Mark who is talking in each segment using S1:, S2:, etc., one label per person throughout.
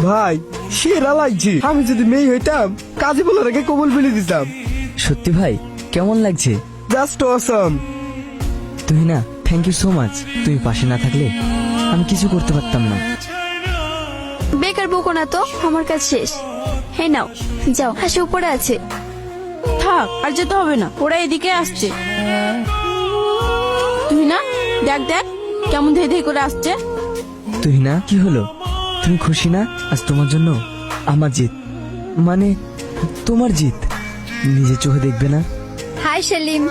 S1: ভাই সেরা লাগছে। আমি যদি মেয়ে হইতাম কাজী বলার আগে কবুল বলে দিতাম।
S2: সত্যি ভাই কেমন লাগছে?
S1: জাস্ট অসম।
S2: তুই না, থ্যাংক ইউ সো মাচ। তুমি পাশে না থাকলে আমি কিছু করতে পারতাম না।
S3: বেকার বকো না তো, আমার কাজ শেষ। হ্যাঁ নাও যাও, হাসি উপরে আছে।
S4: থাক, আর যেতে হবে না, ওরা এদিকে আসছে। তুই না, দেখ দেখ কেমন ধেই ধেই করে আসছে।
S2: তুই না, কি হলো? তুমি খুশি না? আজ তোমার জন্য আমার জিত, মানে তোমার জিত। নিজের চোখে দেখবে না?
S3: হাই সেলিম।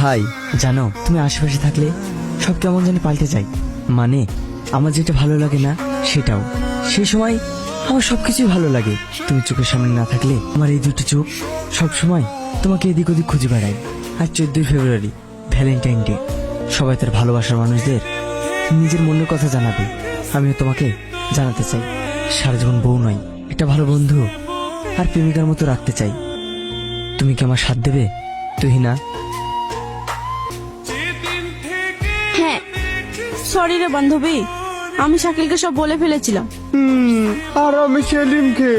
S2: হাই। জানো, তুমি আশেপাশে থাকলে সব কেমন জানি পাল্টে যায়। মানে আমার যেটা ভালো লাগে না সেটাও। সেই সময় আমার সবকিছুই ভালো লাগে। তুমি চোখের সামনে না থাকলে আমার এই দুটো চোখ সব সময় তোমাকে এদিক ওদিক খুঁজে বেড়ায়। আর 14 ফেব্রুয়ারি ভ্যালেন্টাইন ডে। সবাই তার ভালোবাসার মানুষদের নিজের মনের কথা জানাবে। আমিও তোমাকে জানাতে চাই। সারা জীবন বউ নয়, একটা ভালো বন্ধু আর প্রেমিকার মতো রাখতে চাই। তুমি কি আমার সাথ দেবে তুহিনা?
S3: হ্যাঁ।
S4: সরি রে বান্ধবী, আমি শাকিলকে সব বলে ফেলেছিলাম।
S1: আর আমি সেলিমকে।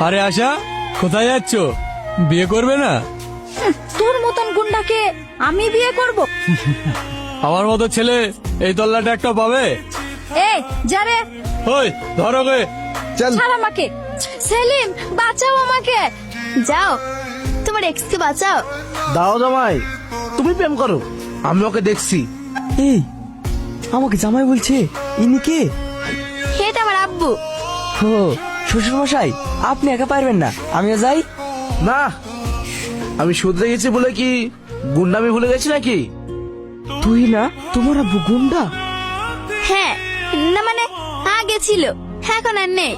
S5: আরে আশা, কোথায় যাচ্ছ? বিয়ে করবে না?
S3: তোর মতন গুন্ডাকে আমি বিয়ে করব?
S5: আমার মতো ছেলে এই তল্লাটা একটা পাবে?
S3: এ যারে,
S5: ওই ধরো গে।
S1: চল।
S3: ছাড় আমাকে। সেলিম বাঁচাও আমাকে। যাও, তোমার এক্সকে বাঁচাও।
S6: দাও জামাই, তুমি প্রেম করো, আমি ওকে দেখছি।
S2: এই আমাকে জামাই বলছে? ইনি কে?
S3: এটা আমার আব্বু।
S2: ও শ্বশুর মশাই, আপনি একা পারবেন না, আমিও যাই।
S6: না, আমি শুধরে গেছি বলে কি গুন্ডামি ভুলে গেছি নাকি?
S2: তুই না, তোমার আব্বু গুন্ডা?
S3: হ্যাঁ, না মানে আগে ছিল, এখন আর নেই।